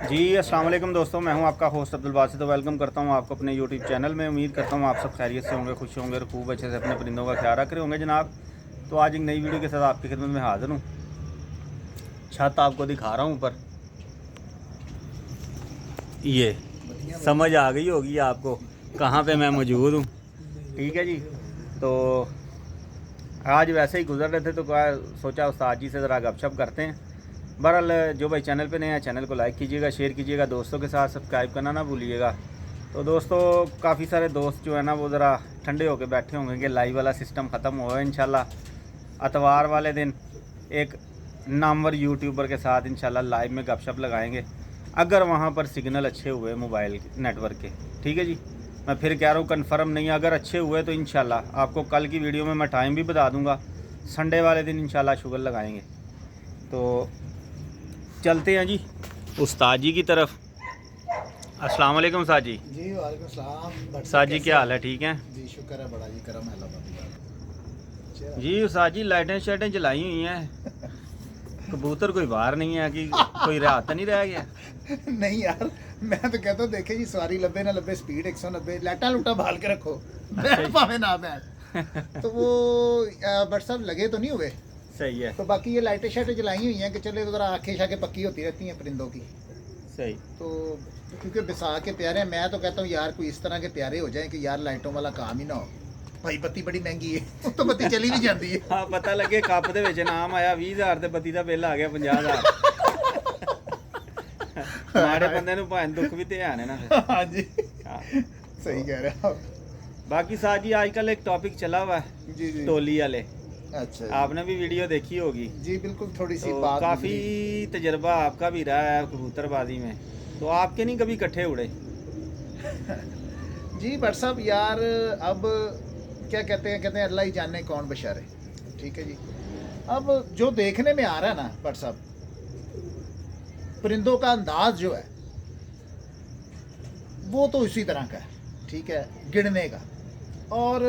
जी अस्सलाम वालेकुम दोस्तों, मैं हूं आपका होस्ट अब्दुल बासित। तो वेलकम करता हूं आपको अपने यूट्यूब चैनल में। उम्मीद करता हूं आप सब खैरियत से होंगे, खुश होंगे और खूब अच्छे से अपने परिंदों का ख्याल रख रहे होंगे जनाब। तो आज एक नई वीडियो के साथ आपकी खिदमत में हाजिर हूं। छत आपको दिखा रहा हूं ऊपर, ये समझ आ गई होगी आपको कहाँ पे मैं मौजूद हूँ। ठीक है जी। तो आज वैसे ही गुजर रहे थे तो सोचा उस्ताद जी से ज़रा गपशप करते हैं। बहरहाल जो भाई चैनल पे नए हैं, चैनल को लाइक कीजिएगा, शेयर कीजिएगा, दोस्तों के साथ सब्सक्राइब करना ना भूलिएगा। तो दोस्तों काफ़ी सारे दोस्त जो है ना वो ज़रा ठंडे होकर बैठे होंगे कि लाइव वाला सिस्टम ख़त्म हुआ है। इंशाल्लाह अतवार वाले दिन एक नामवर यूट्यूबर के साथ इंशाल्लाह लाइव में गपशप लगाएंगे, अगर वहाँ पर सिग्नल अच्छे हुए मोबाइल नेटवर्क के। ठीक है जी, मैं फिर कह रहा हूँ कन्फर्म नहीं, अगर अच्छे हुए तो इंशाल्लाह आपको कल की वीडियो में मैं टाइम भी बता दूँगा। संडे वाले दिन इंशाल्लाह शुगर लगाएंगे। तो चलते हैं जी उस्ताद जी की तरफ। अस्सलाम वालेकुम उस्ताद जी। जी वालेकुम सलाम। उस्ताद जी क्या हाल है, ठीक हैं जी? शुक्र है बड़ा जी, करम है अल्लाह। जी। उस्ताद जी लाइटें शाइटें जलाई हुई हैं, कबूतर कोई बाहर नहीं है कि कोई रात नहीं रह गया? नहीं यार, मैं तो कहता हूँ देखे जी, सवारी लब्बे ना लब्बे, स्पीड 190, लाटा लूटा भाल के रखो, बैठ पावे ना बैठ। तो वो बट सब लगे तो नहीं हुए। सही है। तो बाकी ये लाइटें शाइटें जलाई हुई हैं कि चले तो जरा आंखें शाखें पक्की होती रहती हैं परिंदों की। सही। तो क्योंकि बिसा के प्यारे हैं, मैं तो कहता हूँ यार कोई इस तरह के प्यारे हो जाए कि यार लाइटों वाला काम ही ना हो। भाई बत्ती बड़ी महंगी है, तो बत्ती चली भी जाती है। हाँ पता लगे कप ਦੇ ਵਿੱਚ ਨਾਮ ਆਇਆ 20000 ਤੇ ਬੱਤੀ ਦਾ ਬਿੱਲ ਆ ਗਿਆ 50000। ਮਾੜੇ ਬੰਦੇ ਨੂੰ ਭਾਂ ਦੁੱਖ ਵੀ ਤੇ ਆਣੇ ਨਾ ਫਿਰ। हाँ जी, हाँ। सही कह रहे हो आप। बाकी साथ जी आजकल एक टॉपिक चला हुआ है जी जी। टोली वाले, अच्छा आपने भी वीडियो देखी होगी। जी बिल्कुल, थोड़ी सी तो बात काफ़ी तजर्बा आपका भी रहा है कबूतरबाजी में, तो आपके नहीं कभी इकट्ठे उड़े? जी बट साहब यार, अब क्या कहते हैं अल्लाह ही जाने कौन बेचारे। ठीक है जी। अब जो देखने में आ रहा है ना बट साहब, परिंदों का अंदाज जो है वो तो इसी तरह का है। ठीक है, गिनने का। और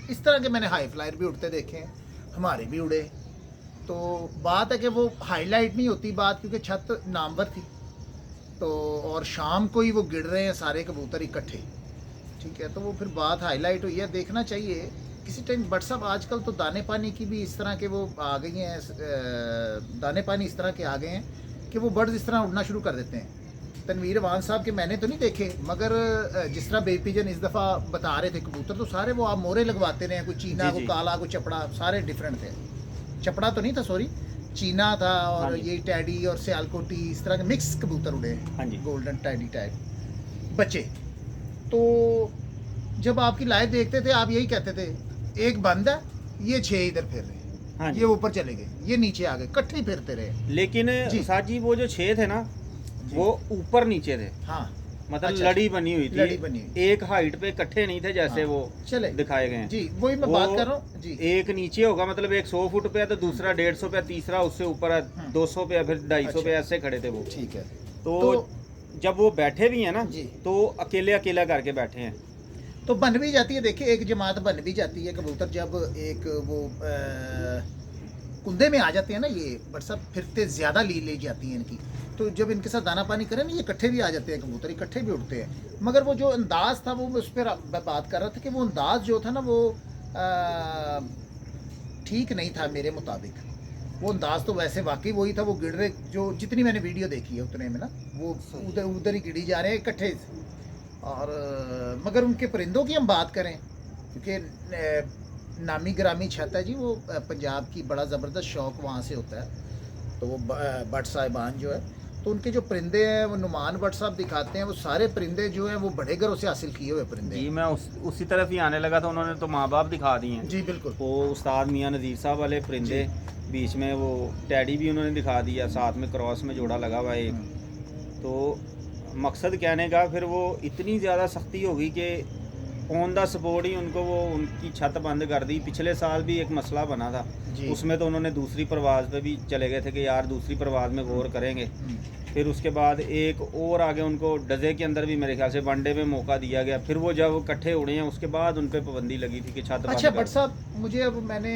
इस तरह के मैंने हाई फ्लायर भी उड़ते देखे हैं, हमारे भी उड़े। तो बात है कि वो हाईलाइट नहीं होती बात, क्योंकि छत नामवर थी तो, और शाम को ही वो गिर रहे हैं सारे कबूतर इकट्ठे। ठीक है, तो वो फिर बात हाईलाइट हुई है, देखना चाहिए किसी टाइम। बट साहब आजकल तो दाने पानी की भी इस तरह के वो आ गई हैं, दाने पानी इस तरह के आ गए हैं कि वो बर्ड्स इस तरह उड़ना शुरू कर देते हैं। तनवीर अवान साहब के मैंने तो नहीं देखे, मगर जिस तरह बेबी पिजन इस दफ़ा बता रहे थे कबूतर, तो सारे वो आप मोरे लगवाते रहे, कोई चीना, कोई काला, कोई चपड़ा, सारे डिफरेंट थे। चपड़ा तो नहीं था, सॉरी, चीना था, और ये टैडी और सियालकोटी, इस तरह के मिक्स कबूतर उड़े। हाँ जी। गोल्डन टैडी टाइप बच्चे। तो जब आपकी लाइव देखते थे आप यही कहते थे, एक बंद है, ये 6 इधर फिर रहे, हाँ जी। ये ऊपर चले गए, ये नीचे आ गए, इकट्ठे ही फिरते रहे। लेकिन साथ जी वो जो 6 थे ना वो ऊपर नीचे थे। हाँ मतलब अच्छा, लड़ी बनी हुई थी, लड़ी बनी हुई। एक हाइट पे इकट्ठे नहीं थे जैसे हाँ, वो चले दिखाए गए हैं। जी, वही मैं वो बात कर रहा हूँ जी। एक नीचे होगा, मतलब एक 100 फुट पे है तो दूसरा 150 पे, तीसरा उससे ऊपर है 200 पे, फिर 250 पे, ऐसे खड़े थे वो। ठीक है। तो जब वो बैठे भी हैं ना जी, तो अकेले अकेला करके बैठे हैं। तो बन भी जाती है, देखिए एक जमात बन भी जाती है कबूतर, जब एक वो कुंदे में आ जाते हैं ना ये बट सब, फिरते ज़्यादा ले जाती हैं इनकी। तो जब इनके साथ दाना पानी करें ना, ये इकट्ठे भी आ जाते हैं कबूतर, इकट्ठे भी उड़ते हैं। मगर वो जो अंदाज़ था वो, मैं उस पर बात कर रहा था कि वो अंदाज़ जो था ना वो ठीक नहीं था मेरे मुताबिक। वो अंदाज़ तो वैसे वाकई वही था, वो गिर रहे, जो जितनी मैंने वीडियो देखी है उतने में ना, वो उधर उधर ही गिरी जा रहे हैं इकट्ठे। और मगर उनके परिंदों की हम बात करें, क्योंकि नामी ग्रामी छत है जी वो, पंजाब की, बड़ा ज़बरदस्त शौक़ वहाँ से होता है। तो वो भट्ट साहिबान जो है, तो उनके जो परिंदे हैं वो नुमान भट्ट साहब दिखाते हैं, वो सारे परिंदे जो हैं वो बड़े घरों से हासिल किए हुए परिंदे। जी मैं उसी तरफ ही आने लगा था, उन्होंने तो माँ बाप दिखा दिए हैं। जी बिल्कुल। वो उस्ताद मियाँ नज़ीर साहब वाले परिंदे, बीच में वो टैडी भी उन्होंने दिखा दिया, साथ में क्रॉस में जोड़ा लगा हुआ एक। तो मकसद कहने का फिर वो इतनी ज़्यादा सख्ती होगी कि ऑन द सपोर्ट ही उनको वो उनकी छत बंद कर दी। पिछले साल भी एक मसला बना था, उसमें तो उन्होंने दूसरी परवाज़ पे भी चले गए थे कि यार दूसरी परवाज़ में गौर करेंगे। फिर उसके बाद एक और आगे उनको डजे के अंदर भी मेरे ख्याल से वनडे में मौका दिया गया। फिर वो जब इकट्ठे उड़े हैं उसके बाद उन पर पाबंदी लगी थी कि छत। अच्छा भट्ट साहब, मुझे अब मैंने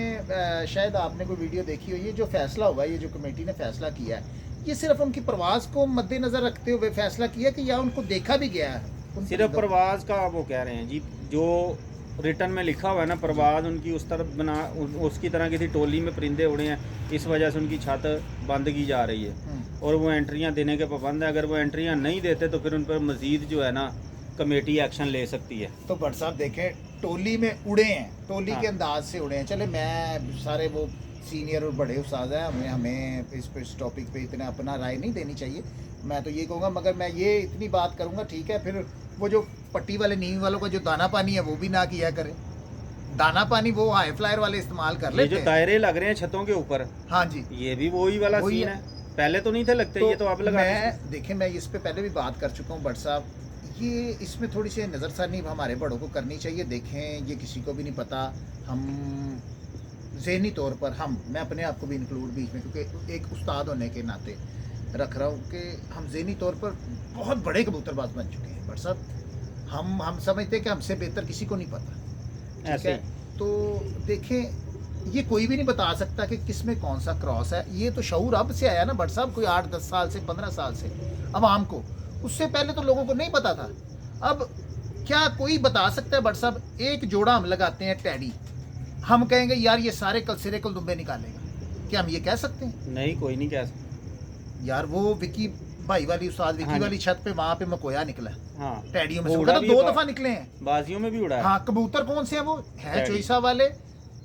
शायद आपने कोई वीडियो देखी हो, ये जो फैसला हुआ है, ये जो कमेटी ने फैसला किया है, ये सिर्फ उनकी प्रवास को मद्देनजर रखते हुए फैसला किया कि या उनको देखा भी गया है उन सिर्फ परिंदों को? परवाज़ का वो कह रहे हैं जी, जो रिटर्न में लिखा हुआ है ना, परवाज़ उनकी उस तरफ उसकी तरह किसी टोली में परिंदे उड़े हैं, इस वजह से उनकी छत बंद की जा रही है और वो एंट्रियां देने के पाबंद है। अगर वो एंट्रियां नहीं देते तो फिर उन पर मज़ीद जो है ना कमेटी एक्शन ले सकती है। तो भट्ट साहब देखें, टोली में उड़े हैं, टोली हाँ। के अंदाज से उड़े हैं। चले, मैं सारे वो सीनियर और बड़े उस्ताद हैं, हमें इस टॉपिक पे इतना अपना राय नहीं देनी चाहिए। मैं तो ये कहूँगा, मगर मैं ये इतनी बात करूँगा, ठीक है, फिर वो जो पट्टी वाले नींव वालों का जो दाना पानी है वो भी ना किया करें। दाना पानी वो हाई फ्लायर वाले इस्तेमाल कर ये लेते जो हैं। दायरे लग रहे हैं छतों के ऊपर, हाँ जी, ये भी वही वाला वही सीन है। है। पहले तो नहीं थे लगते, ये तो अब लगा मैं देखें, मैं इस पे पहले भी बात कर चुका हूँ भट्ट साहब, ये इसमें थोड़ी सी नज़रसानी हमारे बड़ों को करनी चाहिए। देखें, ये किसी को भी नहीं पता, हम ज़हनी तौर पर मैं अपने आप को भी इंक्लूड बीच में, क्योंकि एक उस्ताद होने के नाते रख रहा हूँ कि हम ज़हनी तौर पर बहुत बड़े कबूतरबाज बन चुके हैं भट्ट साहब। हम समझते हैं कि हमसे बेहतर किसी को नहीं पता, ठीक ऐसे है। तो देखें, ये कोई भी नहीं बता सकता कि किस में कौन सा क्रॉस है। ये तो शऊर अब से आया ना भट्ट साहब, कोई 8-10 साल से, 15 साल से अवाम को। उससे पहले तो लोगों को नहीं पता था। अब क्या कोई बता सकता है भट्ट साहब, एक जोड़ा हम लगाते हैं टैडी, हम कहेंगे यार ये सारे कल सिरे कल दुम्बे निकालेगा, क्या हम ये कह सकते हैं? नहीं, कोई नहीं कह सकता। यार वो विकी भाई वाली उस्ताद विकी हाँ जी। वाली छत पे वहां पे मकोया निकला है हाँ, टैडियों में वो से, उड़ा तो भी 2 है, दफा निकले हैं। बाजियों में भी उड़ा है। हाँ, कबूतर कौन से हैं वो? है टैडी। चोइसा वाले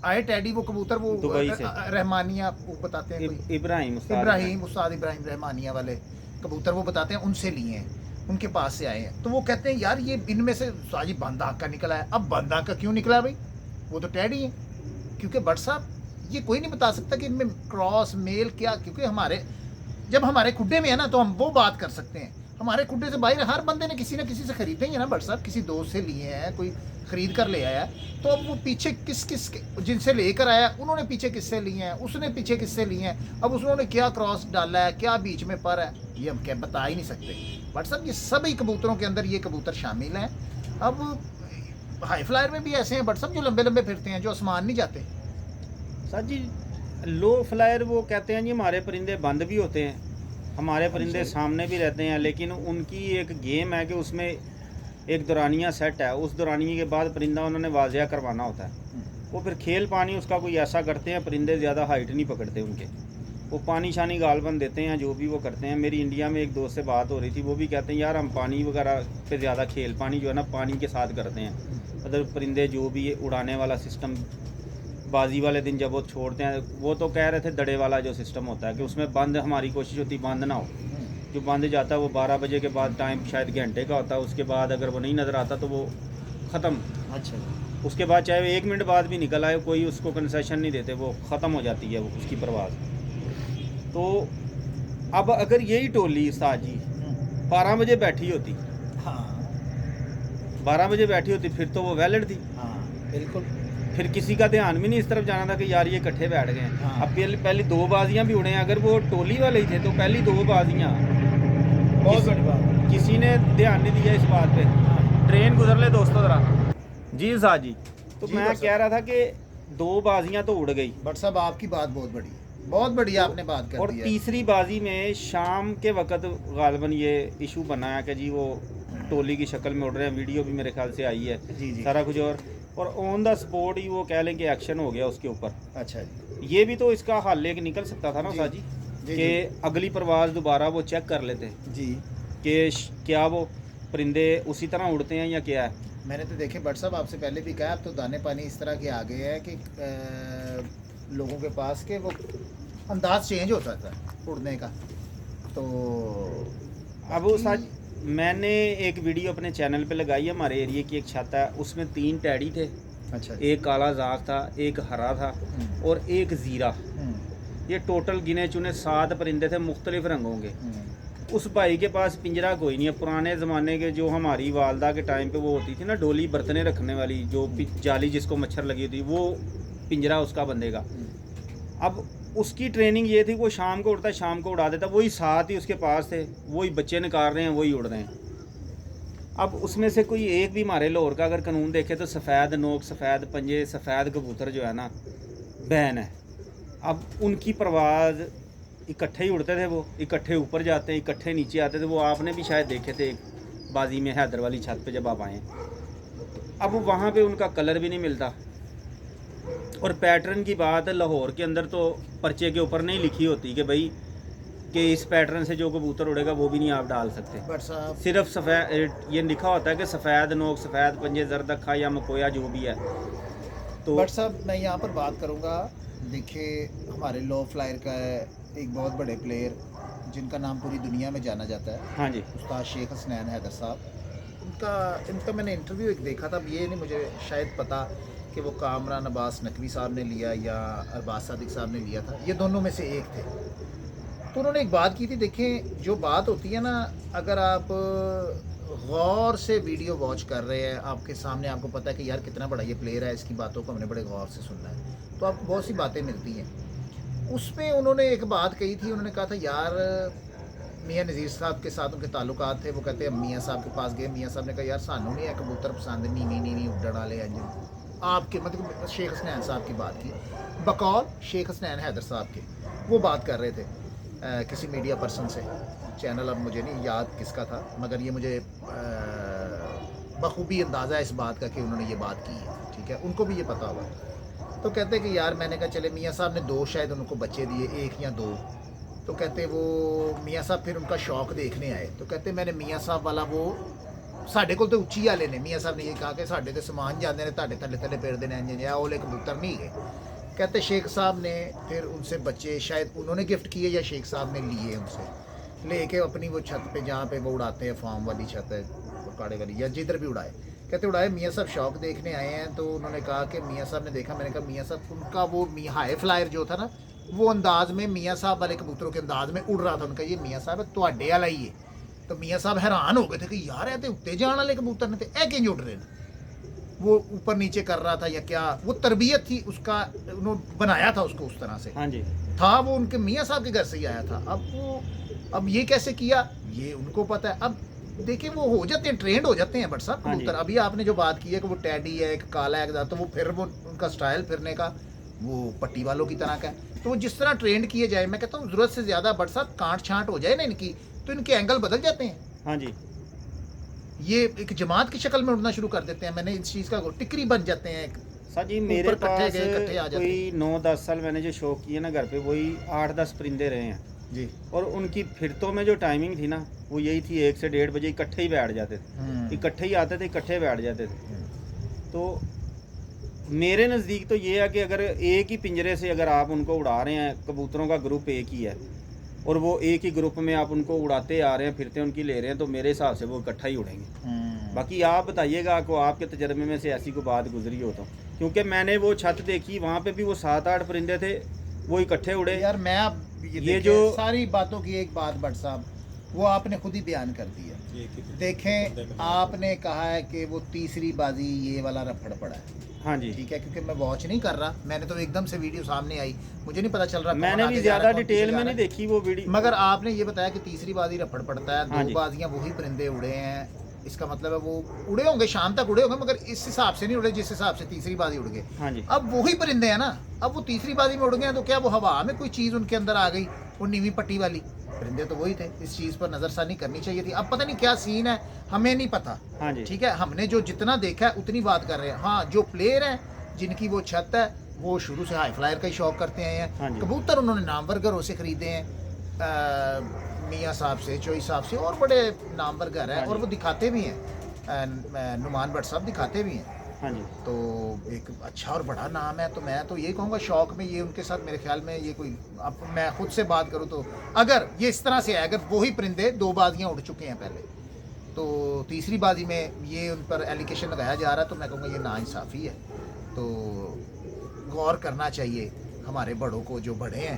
आए टैडी, वो कबूतर वो दुबई से। रहमानिया वो बताते हैं कोई, इब्राहिम उस्ताद इब्राहिम उस्ताद इब्राहिम रहमानिया वाले कबूतर वो बताते हैं, उनसे लिए हैं, उनके पास से आए हैं। तो वो कहते हैं यार ये इनमें से साजी बंद आँख का निकला है। अब बंद आँख का क्यों निकला है भाई? वो तो टैडी है। क्योंकि भट्ट साहब ये कोई नहीं बता सकता कि इनमें क्रॉस मेल क्या, क्योंकि जब हमारे खुड्डे में है ना तो हम वो बात कर सकते हैं। हमारे खुड्डे से बाहर हर बंदे ने किसी ना किसी से खरीदे ही है ना भट्ट साहब, किसी दोस्त से लिए हैं, कोई खरीद कर ले आया। तो अब वो पीछे किस जिनसे लेकर आया उन्होंने पीछे किससे लिए हैं, उसने पीछे किससे लिए हैं, अब उन्होंने क्या क्रॉस डाला है, क्या बीच में पर है, ये हम क्या बता ही नहीं सकते भट्ट साहब। ये सभी कबूतरों के अंदर ये कबूतर शामिल हैं। अब हाई फ्लायर में भी ऐसे हैं भट्ट साहब जो लंबे लंबे फिरते हैं, जो आसमान नहीं जाते। सर जी, लो फ्लायर वो कहते हैं जी हमारे परिंदे बंद भी होते हैं, हमारे परिंदे सामने भी रहते हैं, लेकिन उनकी एक गेम है कि उसमें एक दौरानिया सेट है, उस दौरानिए के बाद परिंदा उन्होंने वाजिया करवाना होता है। वो फिर खेल पानी उसका कोई ऐसा करते हैं, परिंदे ज़्यादा हाइट नहीं पकड़ते उनके, वो पानी शानी गालबन देते हैं, जो भी वो करते हैं। मेरी इंडिया में एक दोस्त से बात हो रही थी, वो भी कहते हैं यार हम पानी वगैरह पे ज़्यादा खेल पानी जो है ना पानी के साथ करते हैं। मतलब परिंदे जो भी ये उड़ाने वाला सिस्टम बाजी वाले दिन जब वो छोड़ते हैं, वो तो कह रहे थे दड़े वाला जो सिस्टम होता है कि उसमें बंद, हमारी कोशिश होती है बंद ना हो। जो बंद जाता है वो 12 बजे के बाद, टाइम शायद घंटे का होता है, उसके बाद अगर वो नहीं नज़र आता तो वो ख़त्म। अच्छा, उसके बाद चाहे वो 1 मिनट बाद भी निकल आए, कोई उसको कंसेशन नहीं देते, वो ख़त्म हो जाती है वो उसकी परवाज़। तो अब अगर यही टोली उस्ताद जी 12 बजे बैठी होती, हाँ 12 बजे बैठी होती, फिर तो वो वैलिड थी, हाँ बिल्कुल। फिर किसी का ध्यान भी नहीं इस तरफ जाना था कि यार ये इकट्ठे बैठ गए हैं। हाँ। अब पहली 2 बाजियां भी उड़े हैं, अगर वो टोली वाले ही थे तो पहली 2 बाजियां बहुत बड़ी बात। किसी ने ध्यान नहीं दिया इस बात पे। ट्रेन गुजर ले दोस्तों ज़रा जी साहब जी। तो जी मैं बस कह रहा था कि 2 बाजियां तो उड़ गई, भट्ट साहब आपकी बात बहुत बड़ी है, बहुत बढ़िया आपने बात कर और दी है। तीसरी बाजी में शाम के वक्त गालबन ये इशू बना है कि जी वो टोली की शक्ल में उड़ रहे हैं, वीडियो भी मेरे ख्याल से आई है, जी जी। सारा कुछ। और ऑन द स्पॉट ही वो कह लें कि एक्शन हो गया उसके ऊपर। अच्छा जी ये भी तो इसका हल लेके निकल सकता था ना जी, साजी, जी, कि अगली परवाज़ दोबारा वो चेक कर लेते जी। कि क्या वो परिंदे उसी तरह उड़ते हैं या क्या है। मैंने तो देखे भट्ट साहब, आपसे पहले भी कहा, अब तो दाने पानी इस तरह के आ गए हैं कि लोगों के पास के वो अंदाज चेंज होता था उड़ने का। तो अब वो सच, मैंने एक वीडियो अपने चैनल पे लगाई है, हमारे एरिया की एक छत है, उसमें 3 टैडी थे, अच्छा एक काला जाग था, एक हरा था और एक ज़ीरा। ये टोटल गिने चुने 7 परिंदे थे मुख्तलिफ रंगों के। उस भाई के पास पिंजरा कोई नहीं है, पुराने ज़माने के जो हमारी वालदा के टाइम पे वो होती थी ना डोली बर्तने रखने वाली, जो जाली जिसको मच्छर लगी होती, वो पिंजरा उसका बंदेगा। अब उसकी ट्रेनिंग ये थी, वो शाम को उड़ता, शाम को उड़ा देता, वही 7 ही उसके पास थे, वही बच्चे निकाल रहे हैं, वही उड़ रहे हैं। अब उसमें से कोई एक भी हमारे लाहौर का अगर कानून देखे तो सफ़ेद नोक, सफ़ेद पंजे, सफ़ेद कबूतर जो है ना बैन है। अब उनकी परवाज़ इकट्ठे ही उड़ते थे, वो इकट्ठे ऊपर जाते, इकट्ठे नीचे आते थे। वो आपने भी शायद देखे थे बाजी में हैदर वाली छत पे जब आप आए। अब वहाँ पे उनका कलर भी नहीं मिलता। और पैटर्न की बात है, लाहौर के अंदर तो पर्चे के ऊपर नहीं लिखी होती कि भाई कि इस पैटर्न से जो कबूतर उड़ेगा वो भी नहीं आप डाल सकते। बट साहब सिर्फ सफ़ेद ये लिखा होता है कि सफ़ेद नोक, सफ़ेद पंजे, जर्द अक्खा या मकोया जो भी है। तो बट साहब मैं यहाँ पर बात करूँगा, देखिए हमारे लो फ्लायर का एक बहुत बड़े प्लेयर जिनका नाम पूरी दुनिया में जाना जाता है, हाँ जी, उस्ताद शेख हसनैन हैदर साहब। इनका मैंने इंटरव्यू एक देखा था। अब ये नहीं मुझे शायद पता कि वो कामरान अब्बास नकवी साहब ने लिया या अरबाज सादिक साहब ने लिया था, ये दोनों में से एक थे। तो उन्होंने एक बात की थी, देखें जो बात होती है ना, अगर आप गौर से वीडियो वॉच कर रहे हैं, आपके सामने आपको पता है कि यार कितना बड़ा ये प्लेयर है, इसकी बातों को हमने बड़े गौर से सुनना है, तो आपको बहुत सी बातें मिलती हैं। उसमें उन्होंने एक बात कही थी, उन्होंने कहा था यार मियाँ नज़ीर साहब के साथ उनके ताल्लुकात थे। वो कहते हैं मियाँ साहब के पास गए, मियाँ साहब ने कहा यार सानू नहीं है कबूतर पसंद, नी उड्डण वाले इंजन आपके, मतलब शेख हसनैन साहब की बात की, बकौल शेख हसनैन हैदर साहब के वो बात कर रहे थे किसी मीडिया पर्सन से। चैनल अब मुझे नहीं याद किसका था, मगर ये मुझे बखूबी अंदाज़ा है इस बात का कि उन्होंने ये बात की है, ठीक है, उनको भी ये पता होगा। तो कहते कि यार मैंने कहा चले, मियाँ साहब ने 2 शायद उनको बच्चे दिए, 1 या 2। तो कहते वो मियाँ साहब फिर उनका शौक़ देखने आए। तो कहते मैंने मियाँ साहब वाला वो साढ़े को तो उच्ची वाले ने, मियाँ साहब ने ये कहा कि साढ़े तो समान जाते हैं, ताड़े थले थले फिरते हैं इंज या ओले कबूतर नहीं गए। कहते शेख साहब ने फिर उनसे बच्चे शायद उन्होंने गिफ्ट किए या शेख साहब ने लिए उनसे, लेके अपनी वो छत पे जहाँ पे वो उड़ाते हैं, फार्म वाली छत है काड़े वाली या जिधर भी उड़ाए, कहते उड़ाए। मियाँ साहब शौक़ देखने आए हैं। तो उन्होंने कहा कि मियाँ साहब ने देखा, मैंने कहा मियाँ साहब उनका वो हाई फ्लायर जो था ना, वो अंदाज में मियाँ साहब वाले कबूतरों के अंदाज में उड़ रहा था। उनका ये मियाँ साहब तुहाडे वाला ही है। तो मियाँ साहब हैरान हो गए थे कि यार ऐसे उत्ते जाने वाले कबूतर ने ए किंज उड़ रहे हैं। वो ऊपर नीचे कर रहा था या क्या, वो तरबियत थी उसका, उन्होंने बनाया था उसको उस तरह से, हाँ जी, था वो उनके मियाँ साहब के घर से ही आया था। अब ये कैसे किया ये उनको पता है। अब देखिए वो हो जाते हैं, ट्रेंड हो जाते हैं बट साहब हाँ जी। कबूतर। अभी आपने जो बात की है कि वो टैडी है, एक काला है, तो वो फिर वो उनका स्टाइल फिरने का वो पट्टी वालों की तरह का है। तो वो जिस तरह ट्रेंड किए जाए, मैं कहता हूँ ज़रूरत से ज़्यादा बट साहब काट छांट हो जाए ना इनकी, तो इनके एंगल बदल जाते हैं। हाँ जी, ये एक जमात की शक्ल में उड़ना शुरू कर देते हैं। मैंने इस चीज़ का टिकरी बन जाते हैं। सर जी मेरे ऊपर इकट्ठे पास गए, इकट्ठे आ जाते कोई 9-10 साल मैंने जो शौक किए ना घर पे, वही 8-10 परिंदे रहे हैं जी। और उनकी फिरतों में जो टाइमिंग थी ना, वो यही थी 1 से 1:30 बजे इकट्ठे ही बैठ जाते थे, इकट्ठे ही आते थे, इकट्ठे बैठ जाते थे। तो मेरे नज़दीक तो ये है कि अगर एक ही पिंजरे से अगर आप उनको उड़ा रहे हैं, कबूतरों का ग्रुप एक ही है और वो एक ही ग्रुप में आप उनको उड़ाते आ रहे हैं, फिरते उनकी ले रहे हैं, तो मेरे हिसाब से वो इकट्ठा ही उड़ेंगे। बाकी आप बताइएगा को आपके तजर्बे में से ऐसी कोई बात गुजरी हो तो, क्योंकि मैंने वो छत देखी, वहाँ पे भी वो 7-8 परिंदे थे, वो इकट्ठे उड़े। यार मैं अब ये जो सारी बातों की एक बात बट साहब वो आपने खुद ही बयान कर दी है। देखें आपने कहा है कि वो तीसरी बाजी ये वाला रफड़ पड़ा है। हाँ जी, ठीक है, क्योंकि मैं वॉच नहीं कर रहा, मैंने तो एकदम से वीडियो सामने आई, मुझे नहीं पता चल रहा। मैंने भी ज़्यादा डिटेल में नहीं देखी वो वीडियो, मगर आपने ये बताया कि तीसरी बाजी रफड़ पड़ता है, हाँ 2 बाजियां वही परिंदे उड़े हैं। इसका मतलब है वो उड़े होंगे, शाम तक उड़े होंगे, मगर इस हिसाब से नहीं उड़े जिस हिसाब से तीसरी बाजी उड़ गए। हाँ जी, अब वही परिंदे हैं ना, अब वो तीसरी बाजी में उड़ गए हैं, तो क्या वो हवा में कोई चीज़ उनके अंदर आ गई, वो नीवी पट्टी वाली परिंदे तो वही थे। इस चीज़ पर नज़रसानी करनी चाहिए थी। अब पता नहीं क्या सीन है, हमें नहीं पता। हाँ जी, ठीक है, हमने जो जितना देखा है उतनी बात कर रहे हैं। हाँ, जो प्लेयर हैं जिनकी वो छत है, वो शुरू से हाई फ्लायर का ही शौक करते हैं। हाँ जी। कबूतर उन्होंने नामवर घरों से खरीदे हैं, मियाँ साहब से, चोई साहब से, और बड़े नामवर घर है, हाँ और जी। वो दिखाते भी हैं, नुमान भट्ट साहब दिखाते भी हैं। हाँ जी, तो एक अच्छा और बड़ा नाम है। तो मैं तो ये कहूँगा शौक में ये उनके साथ मेरे ख्याल में ये कोई, अब मैं खुद से बात करूँ तो अगर ये इस तरह से है, अगर वही परिंदे 2 बाजियाँ उड़ चुके हैं पहले, तो तीसरी बाजी में ये उन पर एलिगेशन लगाया जा रहा है, तो मैं कहूँगा ये नाइंसाफ़ी है। तो गौर करना चाहिए हमारे बड़ों को, जो बड़े हैं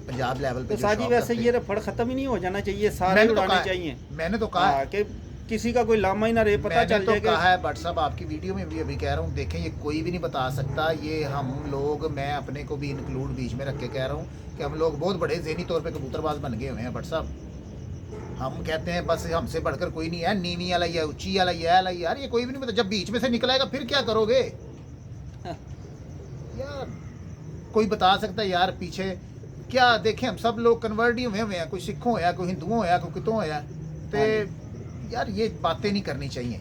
पंजाब लेवल पे। तो साजी वैसे ये रफड़ ख़त्म ही नहीं हो जाना चाहिए, सारे उड़ाने चाहिए। मैंने तो कहा कि किसी का कोई लामा ही ना रहे, पता चल जाएगा। कहा है बट साहब आपकी वीडियो में भी अभी कह रहा हूँ, देखें ये कोई भी नहीं बता सकता, ये हम लोग, मैं अपने को भी इंक्लूड बीच में रख के कह रहा हूँ कि हम लोग बहुत बड़े ज़हनी तौर पे कबूतरबाज बन गए हुए हैं बट साहब। हम कहते हैं बस हमसे बढ़कर कोई नहीं है, नीवी वाला या ऊंची वाला यार ये कोई भी नहीं पता। जब बीच में से निकलाएगा फिर क्या करोगे यार? कोई बता सकता है यार पीछे क्या देखें हम सब लोग कन्वर्ट ही हुए हैं, कोई सिखों होया, कोई हिंदुओं होया, कोई कितों होया, तो यार ये बातें नहीं करनी चाहिए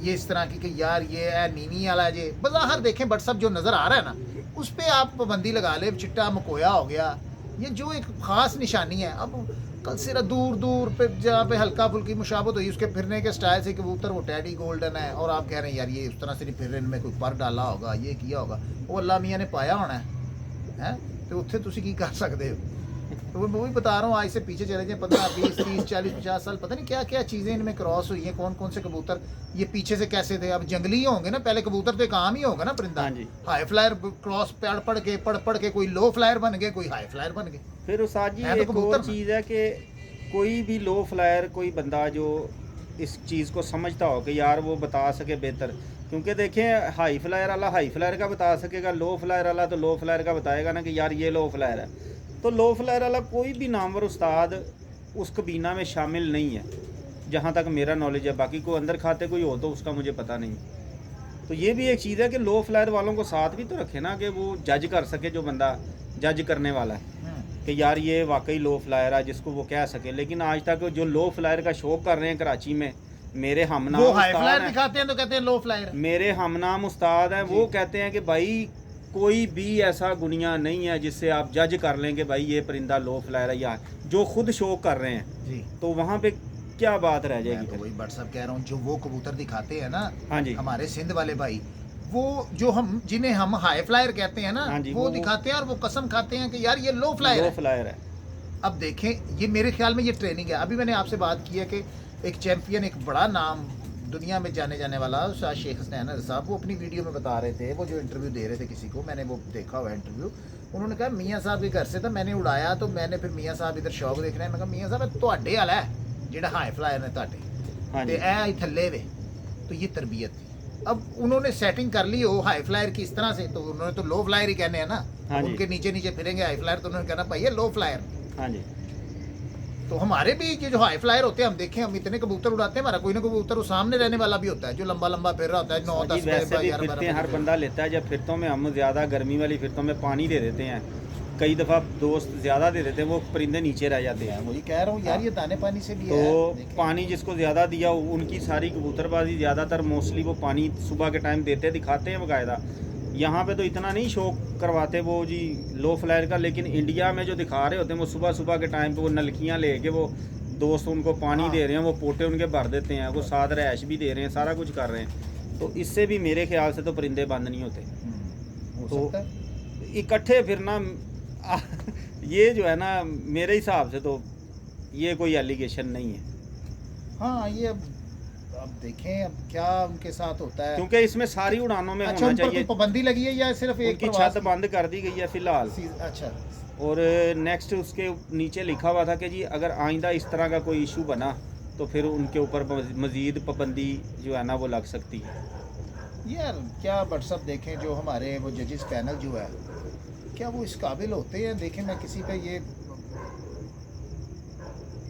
ये इस तरह की कि यार ये है नीनी वाला जे बज़ाहिर देखें, बट सब जो नज़र आ रहा है ना उस पर आप पाबंदी लगा ले, चिट्टा मकोया हो गया, ये जो एक ख़ास निशानी है। अब कल सिरा दूर दूर पे जहाँ पे हल्का फुल्की मुशाबत हुई उसके फिरने के स्टाइल से कबूतर वो टैडी गोल्डन है, और आप कह रहे हैं यार ये उस तरह से नहीं फिर रहे, इनमें कोई पर डाला होगा, ये किया होगा, वो अल्लाह मियाँ ने पाया होना है तो उत्थे तुसी की कर सकते हो। तो मैं वही बता रहा हूँ, आज से पीछे चले जाए 15 20 30 40 50 साल, पता नहीं क्या क्या चीज़ें इनमें क्रॉस हुई हैं, कौन कौन से कबूतर ये पीछे से कैसे थे। अब जंगली ही होंगे ना, पहले कबूतर तो एक आम ही होगा ना परिंदा, हाँ जी। हाई फ्लायर क्रॉस पढ़ के कोई लो फ्लायर बन गए, कोई हाई फ्लायर बन गए। फिर उस्ताद जी है तो एक कबूतर और ना। चीज़ है कि कोई भी लो फ्लायर कोई बंदा जो इस चीज़ को समझता हो कि यार वो बता सके बेहतर, क्योंकि देखें हाई फ्लायर वाला हाई फ्लायर का बता सकेगा, लो फ्लायर वाला तो लो फ्लायर का बताएगा ना कि यार ये लो फ्लायर है। तो लो फ्लायर वाला कोई भी नामवर उस्ताद उस कबीना में शामिल नहीं है जहाँ तक मेरा नॉलेज है, बाकी कोई अंदर खाते कोई हो तो उसका मुझे पता नहीं। तो ये भी एक चीज़ है कि लो फ्लायर वालों को साथ भी तो रखे ना, कि वो जज कर सके, जो बंदा जज करने वाला है कि यार ये वाकई लो फ्लायर है, जिसको वो कह सके। लेकिन आज तक जो लो फ्लायर का शौक कर रहे हैं कराची में, मेरे हमनाम वो हाई उस्ताद फ्लायर हैं, दिखाते हैं तो कहते हैं लो फ्लायर। मेरे हमनाम उस्ताद हैं, वो कहते हैं कि भाई कोई भी ऐसा गुनिया नहीं है जिससे आप जज कर लें कि भाई ये परिंदा लो फ्लायर है, या जो खुद शौक कर रहे हैं जी तो वहाँ पे क्या बात रह मैं जाएगी तो फिर। वही बट सब कह रहा हूँ, जो वो कबूतर दिखाते हैं ना हाँ जी, हमारे सिंध वाले भाई, वो जो हम जिन्हें हम हाई फ्लायर कहते हैं ना, हाँ जी, वो वो दिखाते हैं और वो कसम खाते हैं कि यार ये लो फ्लायर लो है। फ्लायर है। अब देखें ये मेरे ख्याल में ये ट्रेनिंग है। अभी मैंने आपसे बात की है कि एक चैंपियन, एक बड़ा नाम दुनिया में जाने जाने वाला शाह शेख हसनैन साहब, वो अपनी वीडियो में बता रहे थे, वो जो इंटरव्यू दे रहे थे किसी को, मैंने वो देखा हुआ इंटरव्यू, उन्होंने कहा मियाँ साहब के घर से था, मैंने उड़ाया तो मैंने फिर मियाँ साहब इधर शौक देख रहे हैं, मैं कहा मियाँ साहब ਤੁਹਾਡੇ वाला है ਜਿਹੜਾ हाई फ्लायर ने ਤੁਹਾਡੇ हाँ ਤੇ जी, ऐ थल्ले वे, तो ये तरबियत थी। अब उन्होंने सेटिंग कर ली हो हाई फ्लायर की इस तरह से, तो उन्होंने तो लो फ्लायर ही कहने हैं ना, हाँ जी। उनके नीचे नीचे फिरेंगे हाई फ्लायर, तो उन्होंने कहना भाई ये लो फ्लायर। हाँ जी। तो हमारे भी ये जो हाई फ्लायर होते हैं, हम देखें हम इतने कबूतर उड़ाते हैं, हमारा कोई ना कबूतर वो सामने रहने वाला भी होता है जो लंबा लंबा फिर रहा होता है 9 जी, 10 वैसे भी 11 फिरते हैं, हर 12। बंदा लेता है। जब फिरतों में हम ज़्यादा गर्मी वाली फिरतों में पानी दे देते हैं, कई दफ़ा दोस्त ज़्यादा दे देते हैं, वो परिंदे नीचे रह जाते हैं। वही कह रहा हूँ यार, ये दाने पानी से भी तो है। देखें। पानी जिसको ज़्यादा दिया उनकी सारी कबूतरबाजी ज़्यादातर मोस्टली वो पानी सुबह के टाइम देते दिखाते हैं बाकायदा। यहाँ पे तो इतना नहीं शौक करवाते वो जी लो फ्लायर का, लेकिन इंडिया में जो दिखा रहे होते हैं वो सुबह सुबह के टाइम पे वो नलकियाँ लेके वो दोस्त उनको पानी दे रहे हैं, वो पोटे उनके भर देते हैं, वो साथ रैश भी दे रहे हैं, सारा कुछ कर रहे हैं। तो इससे भी मेरे ख्याल से तो परिंदे बंद नहीं होते। हो तो सकता है। इकट्ठे फिरना ये जो है ना, मेरे हिसाब से तो ये कोई एलिगेशन नहीं है। हाँ ये अब देखें अब क्या उनके साथ होता है। क्योंकि इसमें सारी उड़ानों में अच्छा, होना उन पर चाहिए। कोई पाबंदी लगी है या सिर्फ एक उनकी प्रवास छत बंद कर दी गई है फिलहाल, अच्छा और नेक्स्ट उसके नीचे लिखा हुआ था कि जी अगर आइंदा इस तरह का कोई इशू बना तो फिर उनके ऊपर मज़ीद पाबंदी जो है ना वो लग सकती है। यार क्या बट सब देखें, जो हमारे वो जजेस पैनल जो है, क्या वो इस काबिल होते हैं। देखें मैं किसी पे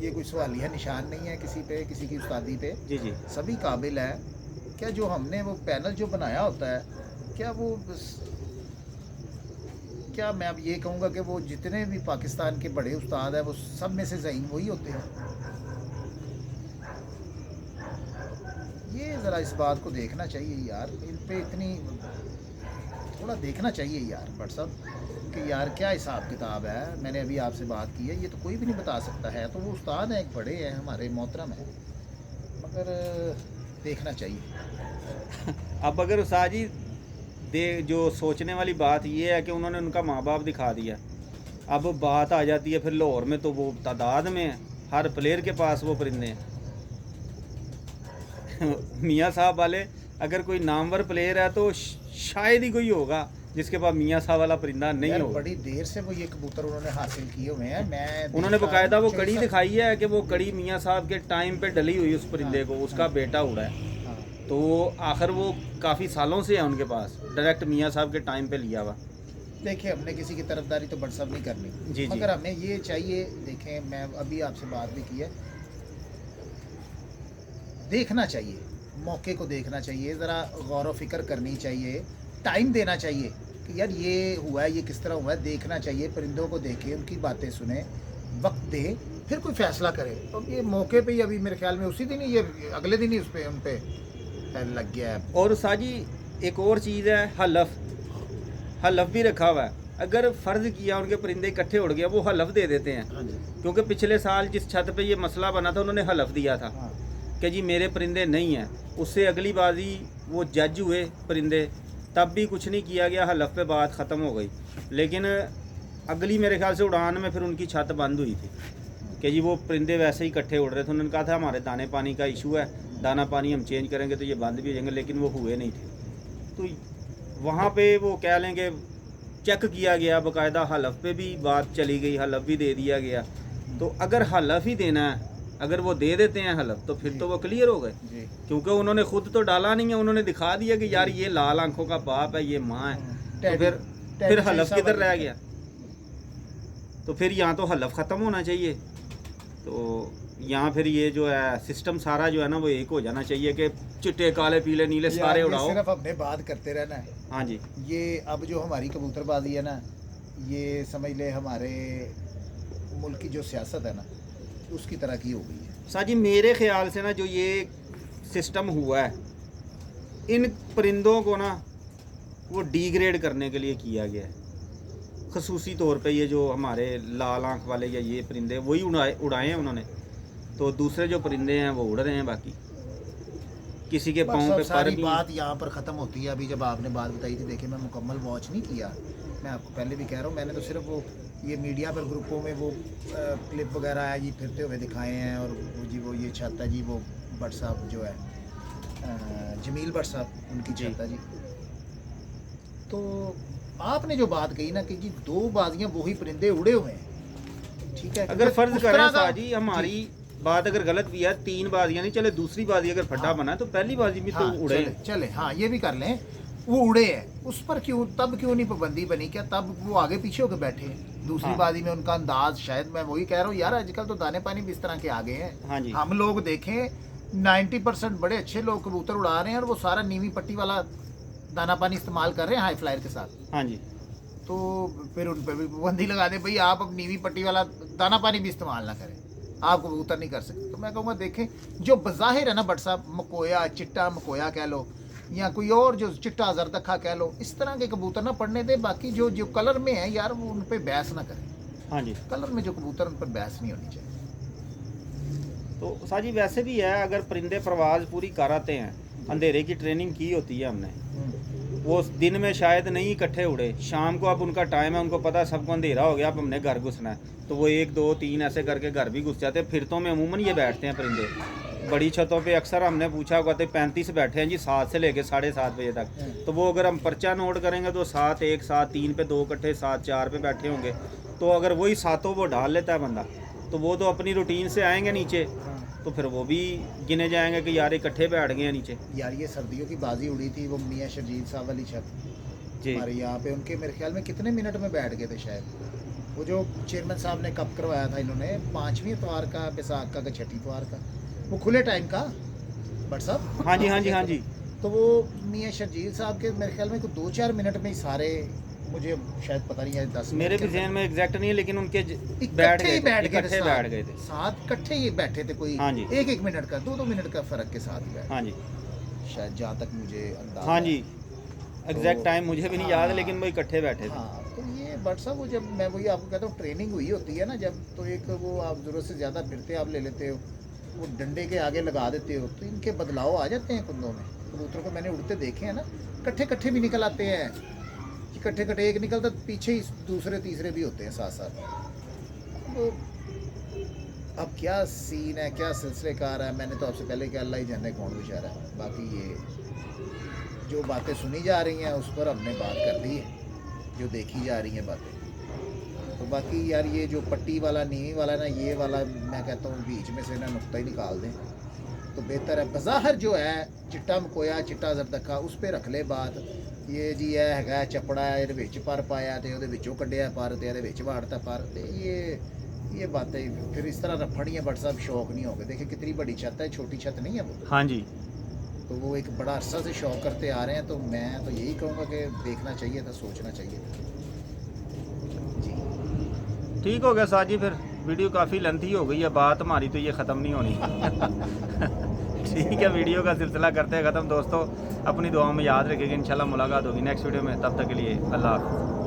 ये कोई सवालिया निशान नहीं है किसी पे, किसी की उस्तादी पे, जी जी, सभी काबिल है। क्या जो हमने वो पैनल जो बनाया होता है, क्या वो क्या मैं अब ये कहूँगा कि वो जितने भी पाकिस्तान के बड़े उस्ताद हैं वो सब में से ज़हीन वही होते हैं। ये ज़रा इस बात को देखना चाहिए यार, इन पे इतनी थोड़ा देखना चाहिए यार बट सब कि यार क्या हिसाब किताब है। मैंने अभी आपसे बात की है, ये तो कोई भी नहीं बता सकता है, तो वो उस्ताद हैं, एक बड़े हैं हमारे मोहतरम हैं, मगर देखना चाहिए। अब अगर उस्ताद जी जो सोचने वाली बात ये है कि उन्होंने उनका माँ बाप दिखा दिया, अब बात आ जाती है फिर लाहौर में तो वो तादाद में है, हर प्लेयर के पास वो परिंदे हैं। मियाँ साहब वाले अगर कोई नामवर प्लेयर है तो शायद ही कोई होगा जिसके पास मियाँ साहब वाला परिंदा नहीं यार होगा। बड़ी देर से वो ये कबूतर उन्होंने हासिल किए हुए हैं। मैं उन्होंने बकायदा वो कड़ी 64 दिखाई है कि वो कड़ी मियाँ साहब के टाइम पे डली हुई उस परिंदे को, उसका बेटा उड़ा है। हाँ। तो आखिर वो काफ़ी सालों से है उनके पास, डायरेक्ट मियाँ साहब के टाइम पे लिया हुआ। देखिए हमने किसी की तरफदारी तो बट सब नहीं करनी जी, जी। मगर हमें ये चाहिए, देखें मैं अभी आपसे बात भी की है, देखना चाहिए, मौके को देखना चाहिए, ज़रा गौर व फिक्र करनी चाहिए, टाइम देना चाहिए कि यार ये हुआ है, ये किस तरह हुआ है, देखना चाहिए, परिंदों को देखे, उनकी बातें सुने, वक्त दे, फिर कोई फैसला करे। तो ये मौके पे ही अभी मेरे ख्याल में उसी दिन ही, ये अगले दिन ही उस पे उन पे लग गया है। और साजी एक और चीज़ है, हलफ भी रखा हुआ है। अगर फ़र्ज़ किया उनके परिंदे इकट्ठे उड़ गए, वो हलफ दे देते हैं। हाँ जी, क्योंकि पिछले साल जिस छत पे ये मसला बना था, उन्होंने हलफ दिया था हाँ कि जी मेरे परिंदे नहीं हैं। उससे अगली बाजी वो जज हुए परिंदे, तब भी कुछ नहीं किया गया, हलफ पे बात ख़त्म हो गई। लेकिन अगली मेरे ख्याल से उड़ान में फिर उनकी छत बंद हुई थी कि जी वो परिंदे वैसे ही इकट्ठे उड़ रहे थे। उन्होंने कहा था हमारे दाने पानी का इशू है, दाना पानी हम चेंज करेंगे तो ये बंद भी हो जाएंगे, लेकिन वो हुए नहीं थे। तो वहाँ पे वो कह लेंगे चेक किया गया, बाकायदा हलफ पे भी बात चली गई, हलफ भी दे दिया गया। तो अगर हलफ ही देना है, अगर वो दे देते हैं हलफ, तो फिर तो वो क्लियर हो गए, जी, क्योंकि उन्होंने खुद तो डाला नहीं है, उन्होंने दिखा दिया कि यार ये लाल आंखों का बाप है, ये माँ है। तो फिर हलफ किधर रह गया? तो फिर यहाँ तो हलफ ख़त्म होना चाहिए। तो यहाँ फिर ये जो है सिस्टम सारा जो है ना वो एक हो जाना चाहिए कि चिट्टे काले पीले नीले सारे उड़ाओ। सिर्फ हमने बात करते रहना है। हाँ जी, ये अब जो हमारी कबूतरबाजी है ना, ये समझ ले हमारे मुल्क की जो सियासत है ना, उसकी तरह की हो गई है। साजी मेरे ख्याल से ना जो ये सिस्टम हुआ है, इन परिंदों को ना वो डिग्रेड करने के लिए किया गया है। खसूसी तौर पे ये जो हमारे लाल आंख वाले या ये परिंदे वही उड़ाए हैं उन्होंने, तो दूसरे जो परिंदे हैं वो उड़ रहे हैं, बाकी किसी के पाँव पे पर सारी नहीं। बात यहाँ पर ख़त्म होती है। अभी जब आपने बात बताई थी, देखिए मैं मुकम्मल वॉच नहीं किया, मैं आपको पहले भी कह रहा हूँ, मैंने तो सिर्फ वो ये मीडिया पर ग्रुपों में वो क्लिप वगैरह है जी फिरते हुए दिखाए हैं, और वो जी वो ये छत है जी, वो भट्ट साहब जो है जमील भट्ट साहब, उनकी छत है जी। तो आपने जो बात कही ना कि जी 2 बाजियाँ वही परिंदे उड़े हुए हैं, ठीक है। अगर फर्ज उस करें तरह का- साजी हमारी बात अगर गलत भी है, 3 बाजियां नहीं चले, दूसरी बाजी अगर फड्डा हाँ। बना तो पहली बाजी भी हाँ, तो उड़े चले, चले हाँ ये भी कर लें, वो उड़े हैं, उस पर क्यों तब क्यों नहीं पाबंदी बनी? क्या तब वो आगे पीछे होकर बैठे हैं? दूसरी हाँ। बाजी में उनका अंदाज, शायद मैं वही कह रहा हूँ यार, आजकल तो दाने पानी भी इस तरह के आ गए हैं। हाँ जी, हम लोग देखें 90% बड़े अच्छे लोग कबूतर उड़ा रहे हैं, और वो सारा नीवी पट्टी वाला दाना पानी इस्तेमाल कर रहे हैं हाई फ्लायर के साथ। हाँ जी, तो फिर उन पर भी पाबंदी लगा दे भाई, आप अब नीवी पट्टी वाला दाना पानी भी इस्तेमाल ना करें, आप कबूतर नहीं कर सकते। तो मैं कहूँगा देखें, जो बज़ाहिर है ना भट्ट साहब, मकोया, चिट्टा मकोया कह लो, या कोई और जो चिट्टा जरदखा कह लो, इस तरह के कबूतर ना पड़ने दे। बाकी जो जो कलर में है यार, वो उन पर बहस ना करें। हाँ जी। कलर में जो कबूतर, उन पर बहस नहीं होनी चाहिए। तो साजी वैसे भी है, अगर परिंदे परवाज़ पूरी कर आते हैं, अंधेरे की ट्रेनिंग की होती है हमने, वो दिन में शायद नहीं इकट्ठे उड़े, शाम को अब उनका टाइम है, उनको पता है सबको अंधेरा हो गया, अब हमने घर घुसना है, तो वो 1 2 3 ऐसे करके घर भी घुस जाते हैं। फिर तो में अमूमन ये बैठते हैं परिंदे बड़ी छतों पे। अक्सर हमने पूछा, कहते 35 बैठे हैं जी 7 से लेके 7:30 बजे तक। तो वो अगर हम पर्चा नोट करेंगे तो 7 1 7 3 पे 2 इकट्ठे, 7 4 पे बैठे होंगे। तो अगर वही सातों वो डाल लेता है बंदा, तो वो तो अपनी रूटीन से आएंगे नीचे, तो फिर वो भी गिने जाएंगे कि यार इकट्ठे बैठ गए हैं नीचे। यार ये सर्दियों की बाजी उड़ी थी, वो मियाँ शर्जील साहब वाली छत जी, हमारे यहाँ पे, उनके मेरे ख्याल में कितने मिनट में बैठ गए थे शायद। वो जो चेयरमैन साहब ने कप करवाया था इन्होंने, 5वीं इतवार का, बैसाख का, 6ठी इतवार का, वो खुले टाइम का भट्ट साहब। हाँ जी, हाँ जी, हाँ जी। तो वो मियाँ शर्जील साहब के मेरे ख्याल में कुछ 2-4 मिनट में ही सारे, मुझे शायद पता नहीं है 10 मेरे भी जहन में एग्जैक्ट नहीं है, लेकिन उनके इकट्ठे ही बैठ गए थे, इकट्ठे बैठ गए थे। साथ इकट्ठे ही बैठे थे, कोई हाँ जी। 1-1 मिनट का, 2-2 मिनट का फर्क के साथ ही बैठे, हाँ जी, शायद जहाँ तक मुझे अंदाजा हाँ है। जी, एग्जैक्ट टाइम मुझे भी नहीं याद है, लेकिन वो इकट्ठे बैठे थे। हाँ, तो ये भट्ट साहब, वो जब मैं वही आपको कहता हूँ, ट्रेनिंग हुई होती है ना जब, तो एक वो आप ज़रूरत से ज़्यादा फिरते आप ले लेते हो, वो डंडे के आगे लगा देते हो, तो इनके बदलाव आ जाते हैं कुंदों में। कबूतरों को मैंने उड़ते देखे हैं ना, कट्ठे भी निकल आते हैं, कट्ठे एक निकलता, पीछे ही दूसरे तीसरे भी होते हैं साथ साथ। अब क्या सीन है, क्या सिलसिलेकार है, मैंने तो आपसे पहले कि अल्लाह ही जाने कौन बेचारा है। बाकी ये जो बातें सुनी जा रही हैं उस पर हमने बात कर दी है, जो देखी जा रही हैं बातें। तो बाकी यार ये जो पट्टी वाला, नीवी वाला ना, ये वाला मैं कहता हूँ बीच में से ना नुक्ता ही निकाल दें तो बेहतर है। बज़ाहिर जो है चिट्टा मकोया, चिट्टा जरदखा, उस पर रख ले बात। ये जी है हैगा चपड़ा है, ਇਹਦੇ ਵਿੱਚ पर पाया तो ਉਹਦੇ ਵਿੱਚੋਂ ਕੱਢਿਆ पर ਤੇ ਇਹਦੇ ਵਿੱਚ ਵਾੜਤਾ पर, ਤੇ ये बातें फिर इस तरह रफड़ियाँ भट्ट साहब शौक नहीं होंगे। देखिए कितनी बड़ी छत है, छोटी छत नहीं है वो। हाँ जी, तो वो एक बड़ा अरसा से शौक करते आ रहे हैं, तो मैं तो यही कहूँगा कि देखना चाहिए था, सोचना चाहिए था जी। ठीक हो गया साजी, फिर वीडियो काफ़ी लेंथी हो गई है, बात हमारी तो ये ख़त्म नहीं होनी। ठीक है, वीडियो का सिलसिला करते हैं ख़त्म दोस्तों। अपनी दुआओं में याद रखिएगा, इंशाल्लाह मुलाकात होगी नेक्स्ट वीडियो में। तब तक के लिए अल्लाह हाफ़िज़।